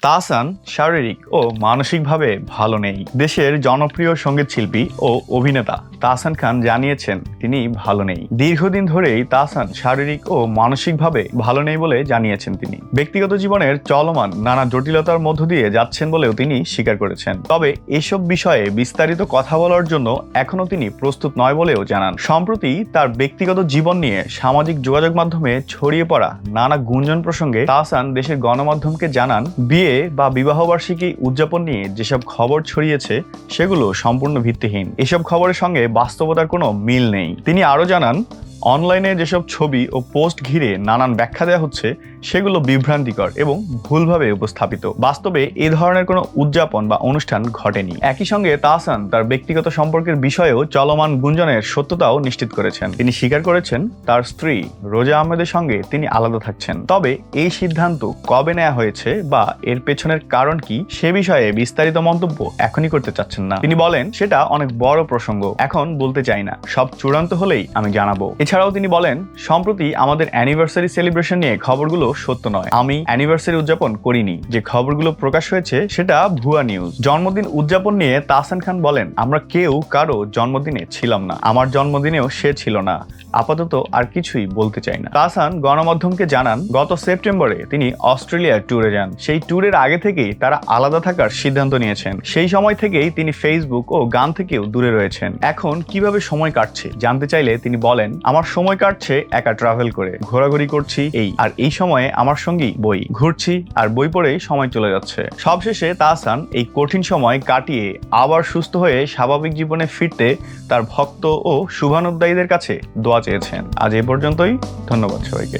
তাহসান শারীরিক ও মানসিকভাবে ভালো নেই। দেশের জনপ্রিয় সঙ্গীত শিল্পী ও অভিনেতা তাহসান খান জানিয়েছেন তিনি ভালো নেই। দীর্ঘদিন ধরেই তাহসান শারীরিক ও মানসিকভাবে ভালো নেই বলে জানিয়েছেন তিনি। ব্যক্তিগত জীবনের চলমান নানা জটিলতার মধ্য দিয়ে যাচ্ছেন বলেও তিনি স্বীকার করেছেন। তবে এসব বিষয়ে বিস্তারিত কথা বলার জন্য এখনো তিনি প্রস্তুত নয় বলেও জানান। সম্প্রতি তার ব্যক্তিগত জীবন নিয়ে সামাজিক যোগাযোগ মাধ্যমে ছড়িয়ে পড়া নানা গুঞ্জন প্রসঙ্গে তাহসান দেশের গণমাধ্যমকে জানান, বিয়ে বা বিবাহবার্ষিকী উদযাপন নিয়ে যেসব খবর ছড়িয়েছে সেগুলো সম্পূর্ণ ভিত্তিহীন। এসব খবরের সঙ্গে বাস্তবতার কোনো মিল নেই। তিনি আরও জানান, অনলাইনে যেসব ছবি ও পোস্ট ঘিরে নানান ব্যাখ্যা দেওয়া হচ্ছে সেগুলো বিভ্রান্তিকর এবং ভুলভাবে উপস্থাপিত। বাস্তবে এ ধরনের কোনো উদযাপন বা অনুষ্ঠান ঘটেনি। একই সঙ্গে তাহসান তার ব্যক্তিগত সম্পর্কের বিষয়েও চলমান গুঞ্জনের সত্যতাও নিশ্চিত করেছেন। তিনি স্বীকার করেছেন তার স্ত্রী রোজা আহমেদের সঙ্গে তিনি আলাদা থাকছেন। তবে এই সিদ্ধান্ত কবে নেওয়া হয়েছে বা এর পেছনের কারণ কি সে বিষয়ে বিস্তারিত মন্তব্য এখনই করতে চাচ্ছেন না। তিনি বলেন, সেটা অনেক বড় প্রসঙ্গ, এখন বলতে চাই না, সব চূড়ান্ত হলেই আমি জানাবো। এছাড়াও তিনি বলেন, সম্প্রতি আমাদের অ্যানিভার্সারি সেলিব্রেশন নিয়ে খবরগুলো সত্য নয়। আমি অ্যানিভার্সারি উদযাপন করিনি। যে খবরগুলো প্রকাশ হয়েছে সেটা ভুয়া নিউজ। জন্মদিন উদযাপন নিয়ে তাহসান খান বলেন, আমরা কেউ কারো জন্মদিনে ছিলাম না, আমার জন্মদিনেও সে ছিল না। আপাতত আর কিছুই বলতে চাই না। তাহসান গণমাধ্যমকে জানান, গত সেপ্টেম্বরে তিনি অস্ট্রেলিয়ার ট্যুরে যান। সেই ট্যুরের আগে থেকেই তারা আলাদা থাকার সিদ্ধান্ত নিয়েছেন। সেই সময় থেকেই তিনি ফেসবুক ও গান থেকেও দূরে রয়েছেন। এখন কিভাবে সময় কাটছে জানতে চাইলে তিনি বলেন, আমার সময় কাটছে একা ট্রাভেল করে, ঘোরাঘুরি করছি আর এই সময়ে আমার সঙ্গী বই, ঘুরছি আর বই পড়েই সময় চলে যাচ্ছে। সবশেষে তাহসান এই কঠিন সময় কাটিয়ে আবার সুস্থ হয়ে স্বাভাবিক জীবনে ফিরতে তার ভক্ত ও শুভানুধ্যায়ীদের কাছে দোয়া চেয়েছেন। আজ এ পর্যন্তই। ধন্যবাদ সবাইকে।